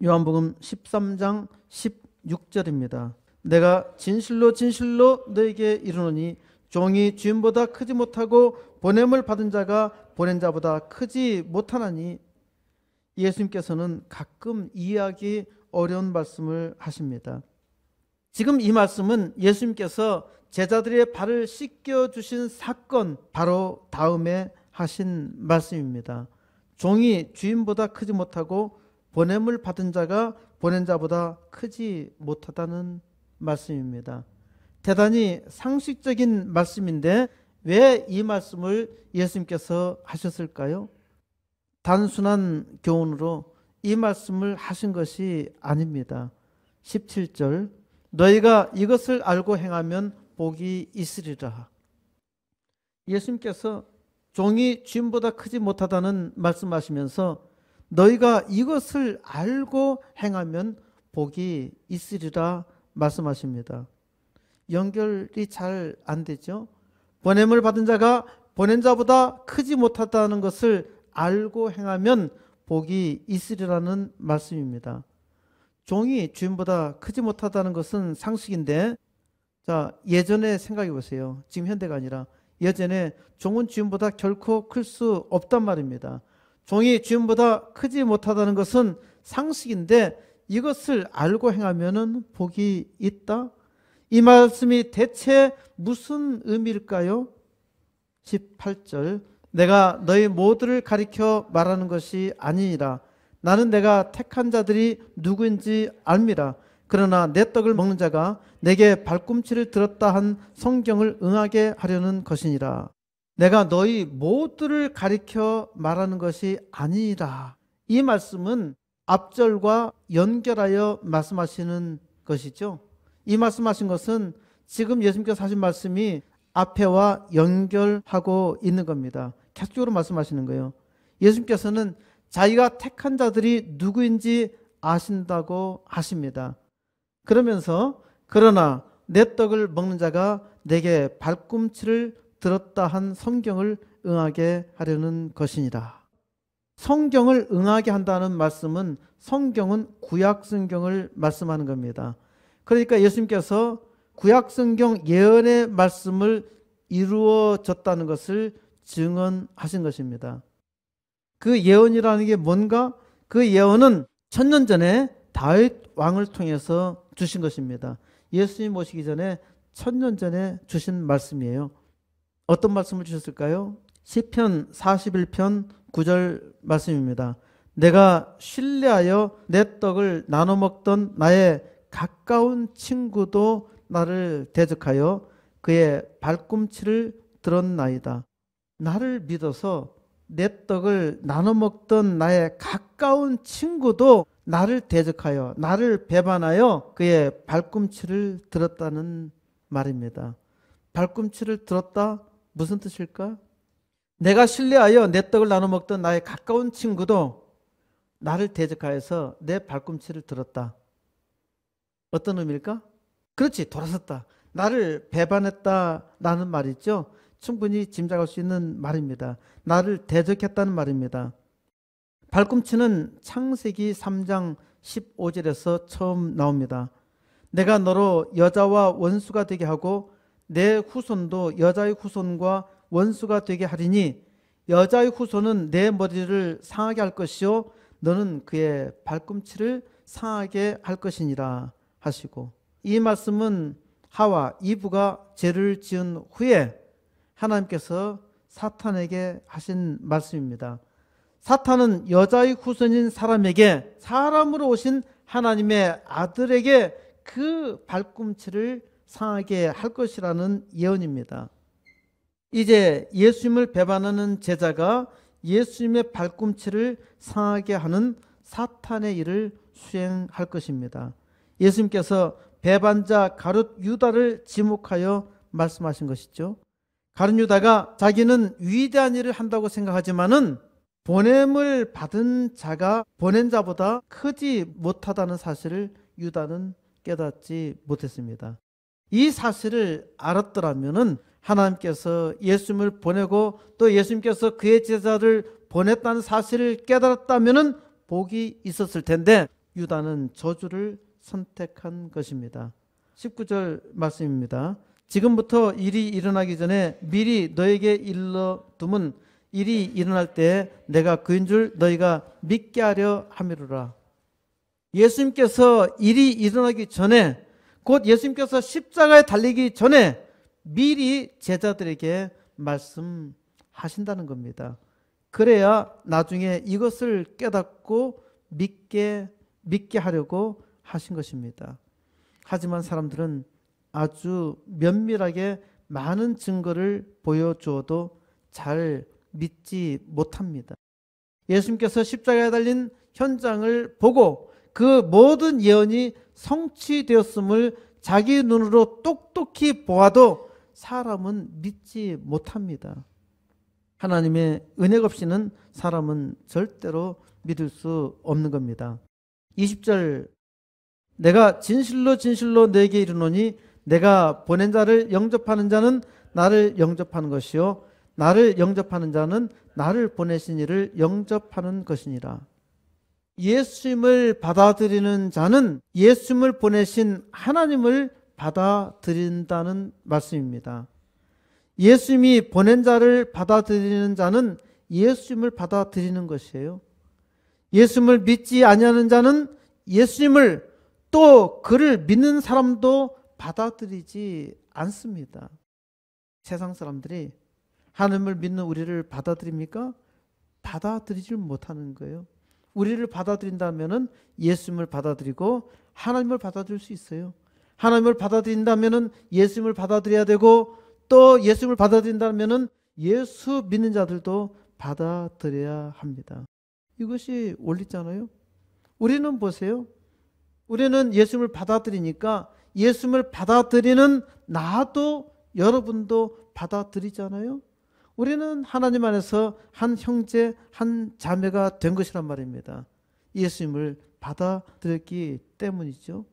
요한복음 13장 16절입니다. 내가 진실로 진실로 너에게 이르노니 종이 주인보다 크지 못하고 보냄을 받은 자가 보낸 자보다 크지 못하나니. 예수님께서는 가끔 이해하기 어려운 말씀을 하십니다. 지금 이 말씀은 예수님께서 제자들의 발을 씻겨주신 사건 바로 다음에 하신 말씀입니다. 종이 주인보다 크지 못하고 보냄을 받은 자가 보낸 자보다 크지 못하다는 말씀입니다. 대단히 상식적인 말씀인데 왜 이 말씀을 예수님께서 하셨을까요? 단순한 교훈으로 이 말씀을 하신 것이 아닙니다. 17절 너희가 이것을 알고 행하면 복이 있으리라. 예수님께서 종이 주인보다 크지 못하다는 말씀하시면서 너희가 이것을 알고 행하면 복이 있으리라 말씀하십니다. 연결이 잘 안 되죠. 보냄을 받은 자가 보낸 자보다 크지 못하다는 것을 알고 행하면 복이 있으리라는 말씀입니다. 종이 주인보다 크지 못하다는 것은 상식인데, 자, 예전에 생각해 보세요. 지금 현대가 아니라 예전에 종은 주인보다 결코 클 수 없단 말입니다. 종이 주인보다 크지 못하다는 것은 상식인데 이것을 알고 행하면 복이 있다? 이 말씀이 대체 무슨 의미일까요? 18절 내가 너희 모두를 가리켜 말하는 것이 아니니라. 나는 내가 택한 자들이 누구인지 압니다. 그러나 내 떡을 먹는 자가 내게 발꿈치를 들었다 한 성경을 응하게 하려는 것이니라. 내가 너희 모두를 가리켜 말하는 것이 아니라. 이 말씀은 앞절과 연결하여 말씀하시는 것이죠. 이 말씀하신 것은 지금 예수님께서 하신 말씀이 앞에와 연결하고 있는 겁니다. 계속적으로 말씀하시는 거예요. 예수님께서는 자기가 택한 자들이 누구인지 아신다고 하십니다. 그러면서 그러나 내 떡을 먹는 자가 내게 발꿈치를 들었다 한 성경을 응하게 하려는 것이니라. 성경을 응하게 한다는 말씀은 성경은 구약성경을 말씀하는 겁니다. 그러니까 예수님께서 구약성경 예언의 말씀을 이루어졌다는 것을 증언하신 것입니다. 그 예언이라는 게 뭔가? 그 예언은 1000년 전에 다윗 왕을 통해서 주신 것입니다. 예수님 오시기 전에 1000년 전에 주신 말씀이에요. 어떤 말씀을 주셨을까요? 시편 41편 9절 말씀입니다. 내가 신뢰하여 내 떡을 나눠 먹던 나의 가까운 친구도 나를 대적하여 그의 발꿈치를 들었나이다. 나를 믿어서 내 떡을 나눠 먹던 나의 가까운 친구도 나를 대적하여 나를 배반하여 그의 발꿈치를 들었다는 말입니다. 발꿈치를 들었다 무슨 뜻일까? 내가 신뢰하여 내 떡을 나눠 먹던 나의 가까운 친구도 나를 대적하여서 내 발꿈치를 들었다. 어떤 의미일까? 그렇지, 돌아섰다. 나를 배반했다라는 말이죠. 충분히 짐작할 수 있는 말입니다. 나를 대적했다는 말입니다. 발꿈치는 창세기 3장 15절에서 처음 나옵니다. 내가 너로 여자와 원수가 되게 하고 내 후손도 여자의 후손과 원수가 되게 하리니 여자의 후손은 내 머리를 상하게 할 것이요 너는 그의 발꿈치를 상하게 할 것이니라 하시고, 이 말씀은 하와 이브가 죄를 지은 후에 하나님께서 사탄에게 하신 말씀입니다. 사탄은 여자의 후손인 사람에게, 사람으로 오신 하나님의 아들에게 그 발꿈치를 상하게 할 것이라는 예언입니다. 이제 예수님을 배반하는 제자가 예수님의 발꿈치를 상하게 하는 사탄의 일을 수행할 것입니다. 예수님께서 배반자 가룟 유다를 지목하여 말씀하신 것이죠. 가룟 유다가 자기는 위대한 일을 한다고 생각하지만은 보냄을 받은 자가 보낸 자보다 크지 못하다는 사실을 유다는 깨닫지 못했습니다. 이 사실을 알았더라면은 하나님께서 예수님을 보내고 또 예수님께서 그의 제자를 보냈다는 사실을 깨달았다면은 복이 있었을 텐데 유다는 저주를 선택한 것입니다. 19절 말씀입니다. 지금부터 일이 일어나기 전에 미리 너에게 일러두면 일이 일어날 때 내가 그인 줄 너희가 믿게 하려 함이로라. 예수님께서 일이 일어나기 전에, 곧 예수님께서 십자가에 달리기 전에 미리 제자들에게 말씀하신다는 겁니다. 그래야 나중에 이것을 깨닫고 믿게 하려고 하신 것입니다. 하지만 사람들은 아주 면밀하게 많은 증거를 보여주어도 잘 믿지 못합니다. 예수님께서 십자가에 달린 현장을 보고 그 모든 예언이 성취되었음을 자기 눈으로 똑똑히 보아도 사람은 믿지 못합니다. 하나님의 은혜가 없이는 사람은 절대로 믿을 수 없는 겁니다. 20절, 내가 진실로 진실로 너에게 이르노니 내가 보낸 자를 영접하는 자는 나를 영접하는 것이요 나를 영접하는 자는 나를 보내신 이를 영접하는 것이니라. 예수님을 받아들이는 자는 예수님을 보내신 하나님을 받아들인다는 말씀입니다. 예수님이 보낸 자를 받아들이는 자는 예수님을 받아들이는 것이에요. 예수님을 믿지 아니하는 자는 예수님을, 또 그를 믿는 사람도 받아들이지 않습니다. 세상 사람들이 하나님을 믿는 우리를 받아들입니까? 받아들이질 못하는 거예요. 우리를 받아들인다면 예수님을 받아들이고 하나님을 받아들일 수 있어요. 하나님을 받아들인다면 예수님을 받아들여야 되고, 또 예수님을 받아들인다면 예수 믿는 자들도 받아들여야 합니다. 이것이 원리잖아요. 우리는 보세요. 우리는 예수님을 받아들이니까 예수님을 받아들이는 나도 여러분도 받아들이잖아요. 우리는 하나님 안에서 한 형제, 한 자매가 된 것이란 말입니다. 예수님을 받아들였기 때문이죠.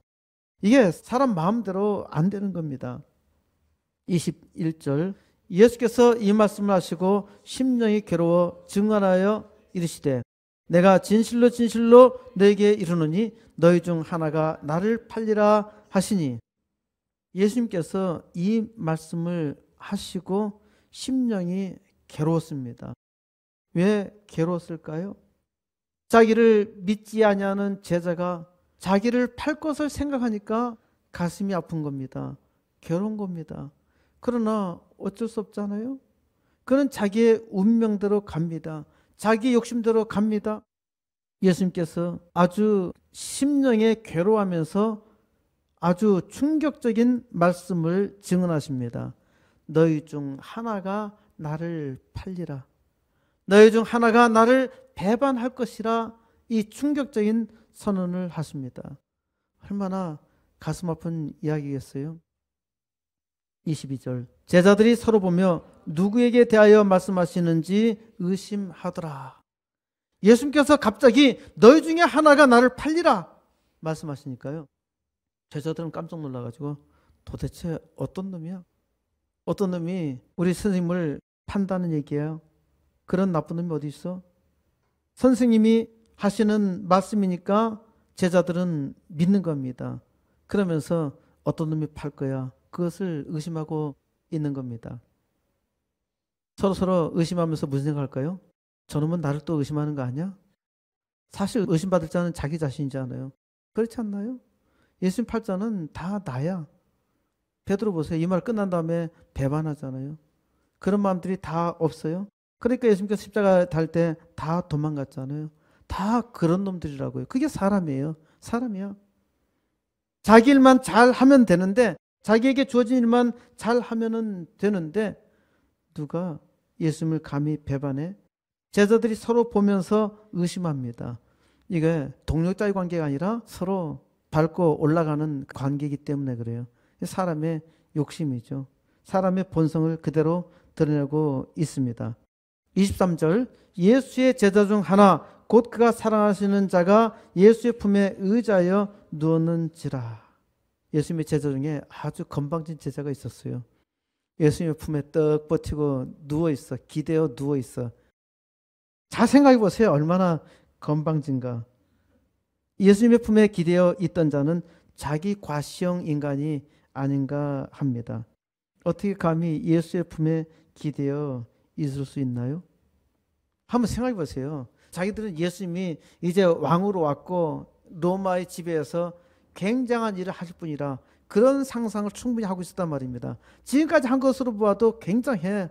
이게 사람 마음대로 안 되는 겁니다. 21절, 예수께서 이 말씀을 하시고 심령이 괴로워 증언하여 이르시되 내가 진실로 진실로 너에게 이르노니 너희 중 하나가 나를 팔리라 하시니, 예수님께서 이 말씀을 하시고 심령이 괴로웠습니다. 왜 괴로웠을까요? 자기를 믿지 아니하는 제자가 자기를 팔 것을 생각하니까 가슴이 아픈 겁니다. 괴로운 겁니다. 그러나 어쩔 수 없잖아요. 그는 자기의 운명대로 갑니다. 자기 욕심대로 갑니다. 예수님께서 아주 심령에 괴로워하면서 아주 충격적인 말씀을 증언하십니다. 너희 중 하나가 나를 팔리라. 너희 중 하나가 나를 배반할 것이라. 이 충격적인 선언을 하십니다. 얼마나 가슴 아픈 이야기겠어요? 22절, 제자들이 서로 보며 누구에게 대하여 말씀하시는지 의심하더라. 예수님께서 갑자기 너희 중에 하나가 나를 팔리라 말씀하시니까요, 제자들은 깜짝 놀라가지고 도대체 어떤 놈이야? 어떤 놈이 우리 선생님을 판다는 얘기예요? 그런 나쁜 놈이 어디 있어? 선생님이 하시는 말씀이니까 제자들은 믿는 겁니다. 그러면서 어떤 놈이 팔 거야? 그것을 의심하고 있는 겁니다. 서로 의심하면서 무슨 생각할까요? 저놈은 나를 또 의심하는 거 아니야? 사실 의심받을 자는 자기 자신이잖아요. 그렇지 않나요? 예수님 팔 자는 다 나야. 베드로 보세요. 이 말 끝난 다음에 배반하잖아요. 그런 마음들이 다 없어요. 그러니까 예수님께서 십자가 달 때 다 도망갔잖아요. 다 그런 놈들이라고요. 그게 사람이에요. 사람이야. 자기 일만 잘하면 되는데, 자기에게 주어진 일만 잘하면 되는데 누가 예수님을 감히 배반해? 제자들이 서로 보면서 의심합니다. 이게 동력 따위 관계가 아니라 서로 밟고 올라가는 관계이기 때문에 그래요. 사람의 욕심이죠. 사람의 본성을 그대로 드러내고 있습니다. 23절, 예수의 제자 중 하나 곧 그가 사랑하시는 자가 예수의 품에 의자하여 누웠는지라. 예수님의 제자 중에 아주 건방진 제자가 있었어요. 예수님의 품에 떡 버티고 누워있어. 기대어 누워있어. 잘 생각해 보세요. 얼마나 건방진가. 예수님의 품에 기대어 있던 자는 자기 과시형 인간이 아닌가 합니다. 어떻게 감히 예수의 품에 기대어 있을 수 있나요? 한번 생각해 보세요. 자기들은 예수님이 이제 왕으로 왔고 로마의 지배에서 굉장한 일을 하실 분이라 그런 상상을 충분히 하고 있었단 말입니다. 지금까지 한 것으로 보아도 굉장해.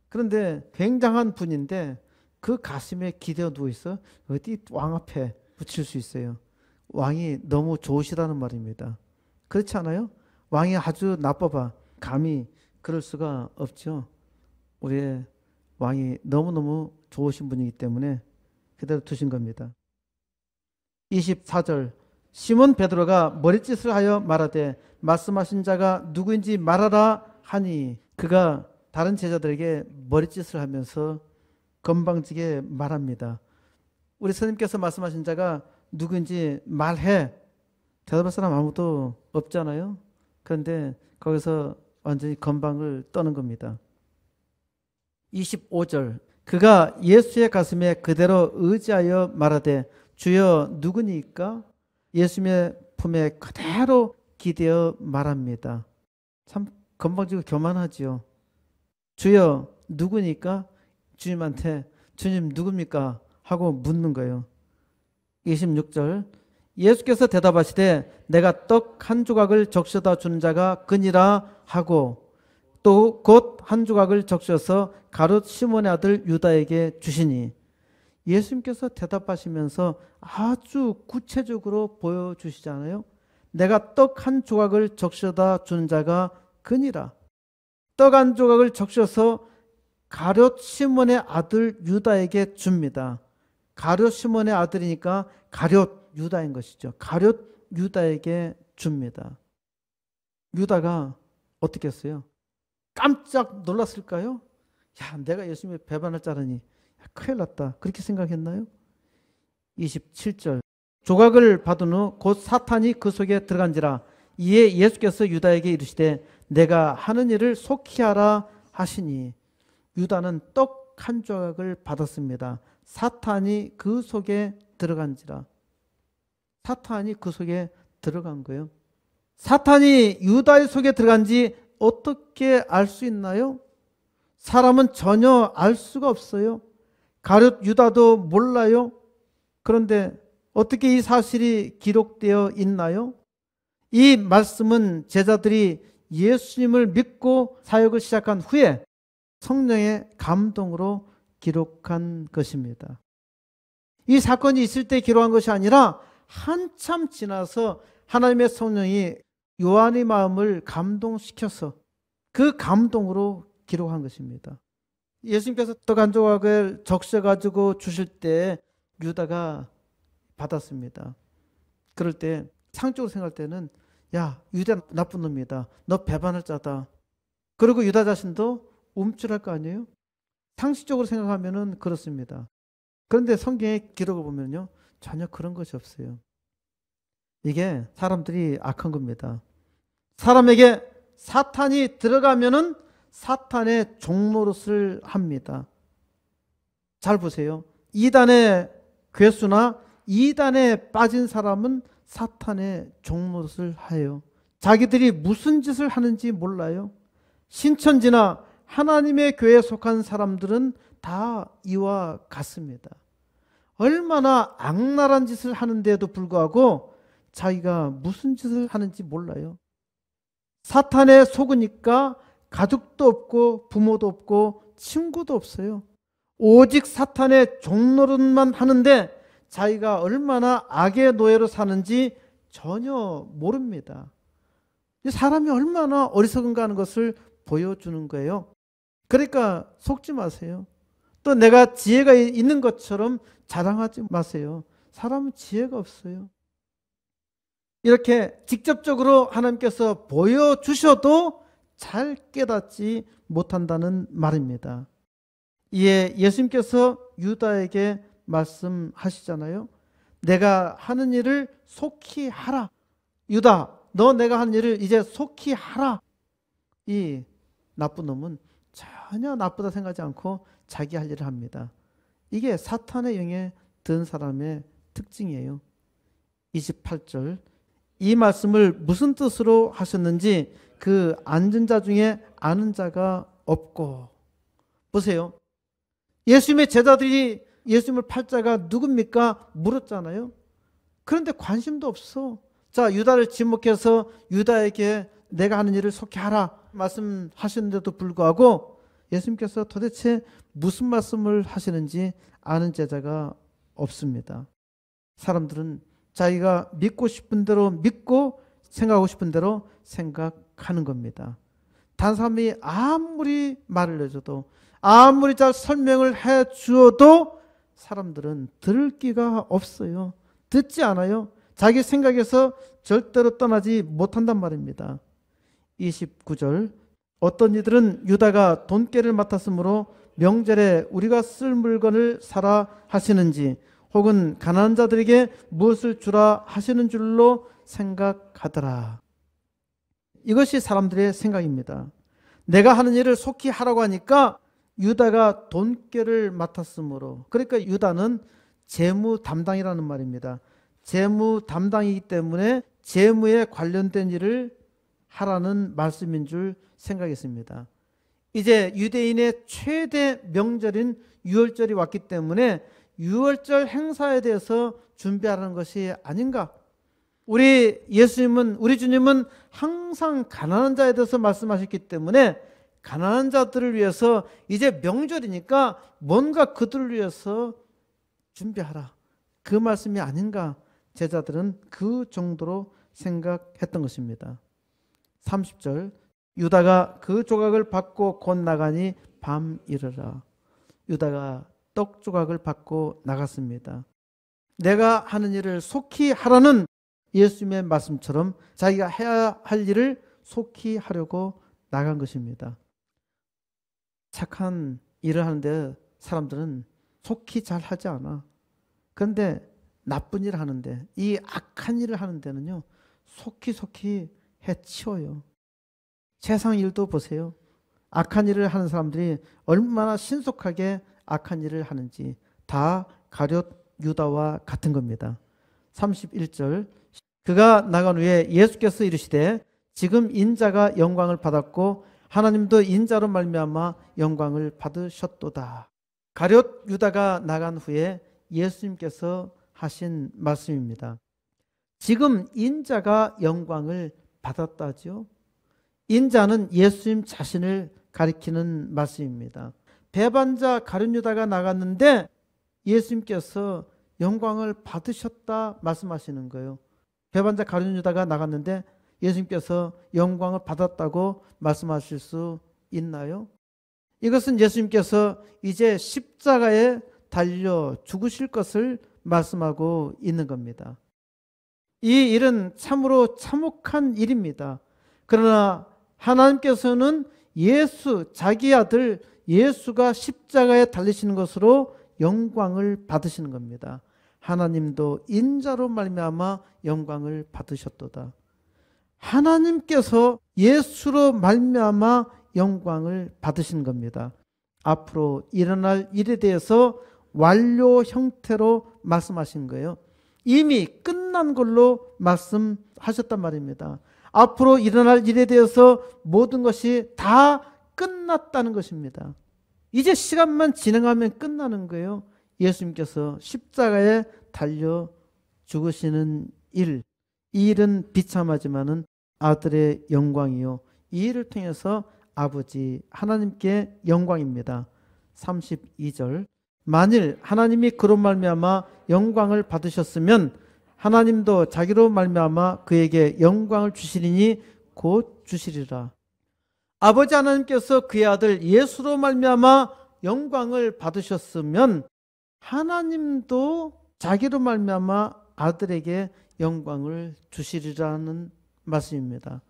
그런데 굉장한 분인데 그 가슴에 기대어 누워 있어? 어디 왕 앞에 붙일 수 있어요? 왕이 너무 좋으시다는 말입니다. 그렇지 않아요? 왕이 아주 나빠봐. 감히 그럴 수가 없죠. 우리의 왕이 너무너무 좋으신 분이기 때문에 그대로 두신 겁니다. 24절 시몬 베드로가 머릿짓을 하여 말하되 말씀하신 자가 누구인지 말하라 하니 그가 다른 제자들에게 머릿짓을 하면서 건방지게 말합니다. 우리 스님께서 말씀하신 자가 누구인지 말해. 대답할 사람 아무도 없잖아요. 그런데 거기서 완전히 건방을 떠는 겁니다. 25절 그가 예수의 가슴에 그대로 의지하여 말하되 주여 누구니까? 예수님의 품에 그대로 기대어 말합니다. 참 건방지고 교만하지요. 주여 누구니까? 주님한테 주님 누굽니까? 하고 묻는 거예요. 26절 예수께서 대답하시되 내가 떡 한 조각을 적셔다 주는 자가 그니라 하고 또 곧 한 조각을 적셔서 가룟 시몬의 아들 유다에게 주시니 예수님께서 대답하시면서 아주 구체적으로 보여주시잖아요. 내가 떡 한 조각을 적셔다 주는 자가 그니라. 떡 한 조각을 적셔서 가룟 시몬의 아들 유다에게 줍니다. 가룟 시몬의 아들이니까 가룟 유다인 것이죠. 가룟 유다에게 줍니다. 유다가 어떻게 했어요? 깜짝 놀랐을까요? 야, 내가 예수님의 배반할 줄 알았니? 큰일 났다. 그렇게 생각했나요? 27절 조각을 받은 후 곧 사탄이 그 속에 들어간지라. 이에 예수께서 유다에게 이르시되 내가 하는 일을 속히 하라 하시니 유다는 떡 한 조각을 받았습니다. 사탄이 그 속에 들어간지라. 사탄이 그 속에 들어간 거예요. 사탄이 유다의 속에 들어간지 어떻게 알 수 있나요? 사람은 전혀 알 수가 없어요. 가룟 유다도 몰라요. 그런데 어떻게 이 사실이 기록되어 있나요? 이 말씀은 제자들이 예수님을 믿고 사역을 시작한 후에 성령의 감동으로 기록한 것입니다. 이 사건이 있을 때 기록한 것이 아니라 한참 지나서 하나님의 성령이 요한의 마음을 감동시켜서 그 감동으로 기록한 것입니다. 예수님께서 떡 한 조각을 적셔가지고 주실 때 유다가 받았습니다. 그럴 때 상적으로 생각할 때는 야, 유다 나쁜 놈이다. 너 배반할 자다. 그리고 유다 자신도 움찔할 거 아니에요? 상식적으로 생각하면은 그렇습니다. 그런데 성경의 기록을 보면요. 전혀 그런 것이 없어요. 이게 사람들이 악한 겁니다. 사람에게 사탄이 들어가면은 사탄의 종노릇을 합니다. 잘 보세요. 이단의 괴수나 이단에 빠진 사람은 사탄의 종노릇을 해요. 자기들이 무슨 짓을 하는지 몰라요. 신천지나 하나님의 교회에 속한 사람들은 다 이와 같습니다. 얼마나 악랄한 짓을 하는데도 불구하고 자기가 무슨 짓을 하는지 몰라요. 사탄에 속으니까 가족도 없고 부모도 없고 친구도 없어요. 오직 사탄의 종노릇만 하는데 자기가 얼마나 악의 노예로 사는지 전혀 모릅니다. 사람이 얼마나 어리석은가 하는 것을 보여주는 거예요. 그러니까 속지 마세요. 또 내가 지혜가 있는 것처럼 자랑하지 마세요. 사람은 지혜가 없어요. 이렇게 직접적으로 하나님께서 보여주셔도 잘 깨닫지 못한다는 말입니다. 이에 예수님께서 유다에게 말씀하시잖아요. 내가 하는 일을 속히 하라. 유다, 너 내가 하는 일을 이제 속히 하라. 이 나쁜 놈은 전혀 나쁘다 생각하지 않고 자기 할 일을 합니다. 이게 사탄의 영에 든 사람의 특징이에요. 28절. 이 말씀을 무슨 뜻으로 하셨는지 그 앉은 자 중에 아는 자가 없고. 보세요. 예수님의 제자들이 예수님을 팔자가 누굽니까? 물었잖아요. 그런데 관심도 없어. 자, 유다를 지목해서 유다에게 내가 하는 일을 속히 하라 말씀하셨는데도 불구하고 예수님께서 도대체 무슨 말씀을 하시는지 아는 제자가 없습니다. 사람들은 자기가 믿고 싶은 대로 믿고 생각하고 싶은 대로 생각하는 겁니다. 다른 사람이 아무리 말을 해줘도 아무리 잘 설명을 해 주어도 사람들은 들을 기가 없어요. 듣지 않아요. 자기 생각에서 절대로 떠나지 못한단 말입니다. 29절. 어떤 이들은 유다가 돈깨를 맡았으므로 명절에 우리가 쓸 물건을 사라 하시는지 혹은 가난한 자들에게 무엇을 주라 하시는 줄로 생각하더라. 이것이 사람들의 생각입니다. 내가 하는 일을 속히 하라고 하니까 유다가 돈깨를 맡았으므로, 그러니까 유다는 재무 담당이라는 말입니다. 재무 담당이기 때문에 재무에 관련된 일을 하라는 말씀인 줄 생각했습니다. 이제 유대인의 최대 명절인 유월절이 왔기 때문에 유월절 행사에 대해서 준비하라는 것이 아닌가. 우리 예수님은, 우리 주님은 항상 가난한 자에 대해서 말씀하셨기 때문에 가난한 자들을 위해서 이제 명절이니까 뭔가 그들을 위해서 준비하라, 그 말씀이 아닌가. 제자들은 그 정도로 생각했던 것입니다. 30절. 유다가 그 조각을 받고 곧 나가니 밤 이르라. 유다가 떡 조각을 받고 나갔습니다. 내가 하는 일을 속히 하라는 예수님의 말씀처럼 자기가 해야 할 일을 속히 하려고 나간 것입니다. 착한 일을 하는데 사람들은 속히 잘 하지 않아. 그런데 나쁜 일을 하는데, 이 악한 일을 하는 데는요, 속히 해치워요. 세상 일도 보세요. 악한 일을 하는 사람들이 얼마나 신속하게 악한 일을 하는지 다 가룟 유다와 같은 겁니다. 31절. 그가 나간 후에 예수께서 이르시되 지금 인자가 영광을 받았고 하나님도 인자로 말미암아 영광을 받으셨도다. 가룟 유다가 나간 후에 예수님께서 하신 말씀입니다. 지금 인자가 영광을 받았다죠. 인자는 예수님 자신을 가리키는 말씀입니다. 배반자 가룟 유다가 나갔는데 예수님께서 영광을 받으셨다 말씀하시는 거예요. 배반자 가룟 유다가 나갔는데 예수님께서 영광을 받았다고 말씀하실 수 있나요? 이것은 예수님께서 이제 십자가에 달려 죽으실 것을 말씀하고 있는 겁니다. 이 일은 참으로 참혹한 일입니다. 그러나 하나님께서는 예수, 자기 아들 예수가 십자가에 달리시는 것으로 영광을 받으시는 겁니다. 하나님도 인자로 말미암아 영광을 받으셨도다. 하나님께서 예수로 말미암아 영광을 받으신 겁니다. 앞으로 일어날 일에 대해서 완료 형태로 말씀하신 거예요. 이미 끝난 걸로 말씀하셨단 말입니다. 앞으로 일어날 일에 대해서 모든 것이 다 끝났다는 것입니다. 이제 시간만 진행하면 끝나는 거예요. 예수님께서 십자가에 달려 죽으시는 일, 이 일은 비참하지만은 아들의 영광이요, 이 일을 통해서 아버지 하나님께 영광입니다. 32절. 만일 하나님이 그로 말미암아 영광을 받으셨으면 하나님도 자기로 말미암아 그에게 영광을 주시리니 곧 주시리라. 아버지 하나님께서 그의 아들 예수로 말미암아 영광을 받으셨으면 하나님도 자기로 말미암아 아들에게 영광을 주시리라는 말씀입니다.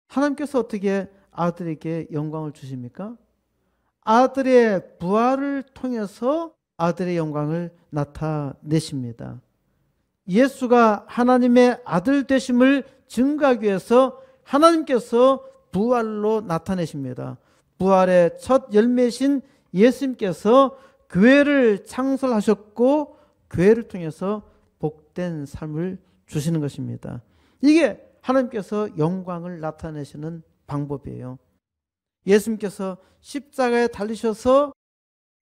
하나님께서 어떻게 아들에게 영광을 주십니까? 아들의 부활을 통해서 아들의 영광을 나타내십니다. 예수가 하나님의 아들 되심을 증거하기 위해서 하나님께서 부활로 나타내십니다. 부활의 첫 열매신 예수님께서 교회를 창설하셨고 교회를 통해서 복된 삶을 주시는 것입니다. 이게 하나님께서 영광을 나타내시는 방법이에요. 예수님께서 십자가에 달리셔서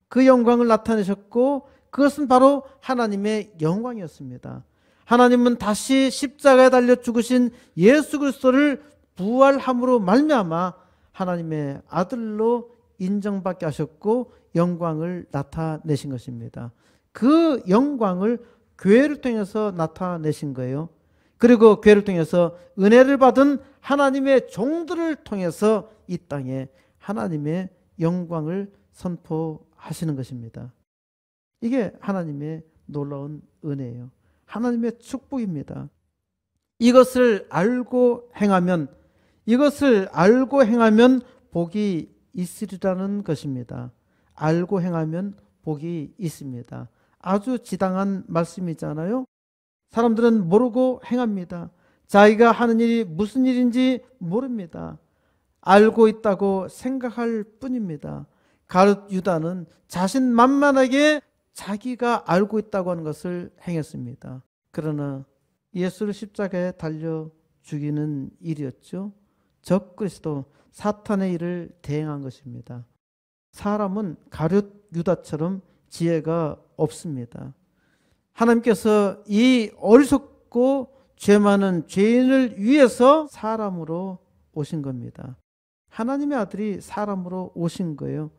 그 영광을 나타내셨고 그것은 바로 하나님의 영광이었습니다. 하나님은 다시 십자가에 달려 죽으신 예수 그리스도를 부활함으로 말미암아 하나님의 아들로 인정받게 하셨고 영광을 나타내신 것입니다. 그 영광을 교회를 통해서 나타내신 거예요. 그리고 교회를 통해서 은혜를 받은 하나님의 종들을 통해서 이 땅에 하나님의 영광을 선포하시는 것입니다. 이게 하나님의 놀라운 은혜예요. 하나님의 축복입니다. 이것을 알고 행하면 복이 있으리라는 것입니다. 알고 행하면 복이 있습니다. 아주 지당한 말씀이잖아요. 사람들은 모르고 행합니다. 자기가 하는 일이 무슨 일인지 모릅니다. 알고 있다고 생각할 뿐입니다. 가룟 유다는 자신만만하게 자기가 알고 있다고 하는 것을 행했습니다. 그러나 예수를 십자가에 달려 죽이는 일이었죠. 적그리스도 사탄의 일을 대행한 것입니다. 사람은 가룟 유다처럼 지혜가 없습니다. 하나님께서 이 어리석고 죄 많은 죄인을 위해서 사람으로 오신 겁니다. 하나님의 아들이 사람으로 오신 거예요.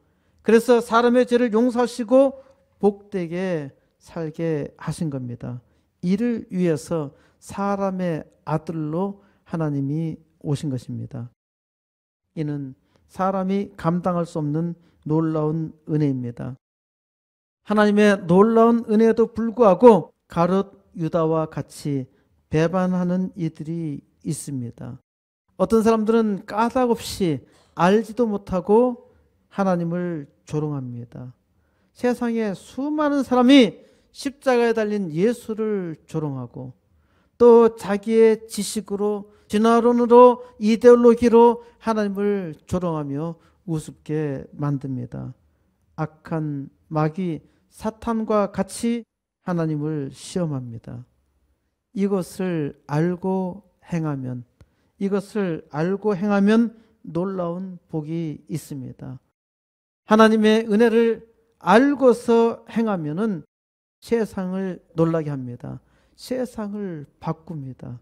그래서 사람의 죄를 용서하시고 복되게 살게 하신 겁니다. 이를 위해서 사람의 아들로 하나님이 오신 것입니다. 이는 사람이 감당할 수 없는 놀라운 은혜입니다. 하나님의 놀라운 은혜에도 불구하고 가룟 유다와 같이 배반하는 이들이 있습니다. 어떤 사람들은 까닭없이 알지도 못하고 하나님을 조롱합니다. 세상에 수많은 사람이 십자가에 달린 예수를 조롱하고 또 자기의 지식으로 진화론으로 이데올로기로 하나님을 조롱하며 우습게 만듭니다. 악한 마귀 사탄과 같이 하나님을 시험합니다. 이것을 알고 행하면 놀라운 복이 있습니다. 하나님의 은혜를 알고서 행하면은 세상을 놀라게 합니다. 세상을 바꿉니다.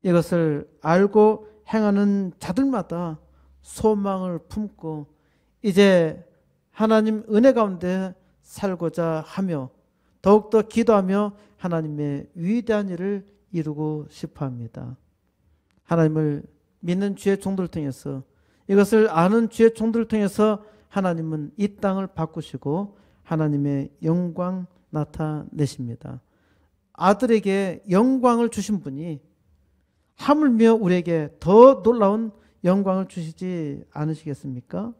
이것을 알고 행하는 자들마다 소망을 품고 이제 하나님 은혜 가운데 살고자 하며 더욱더 기도하며 하나님의 위대한 일을 이루고 싶어 합니다. 하나님을 믿는 주의 종들을 통해서 이것을 아는 주의 종들을 통해서 하나님은 이 땅을 바꾸시고 하나님의 영광 나타내십니다. 아들에게 영광을 주신 분이 하물며 우리에게 더 놀라운 영광을 주시지 않으시겠습니까?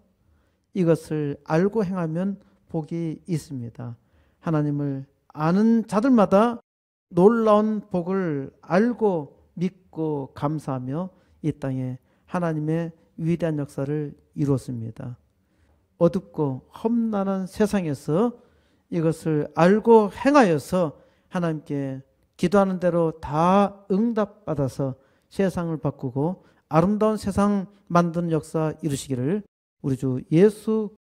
이것을 알고 행하면 복이 있습니다. 하나님을 아는 자들마다 놀라운 복을 알고 믿고 감사하며 이 땅에 하나님의 위대한 역사를 이루었습니다. 어둡고 험난한 세상에서 이것을 알고 행하여서 하나님께 기도하는 대로 다 응답받아서 세상을 바꾸고 아름다운 세상 만드는 역사 이루시기를 우리 주 예수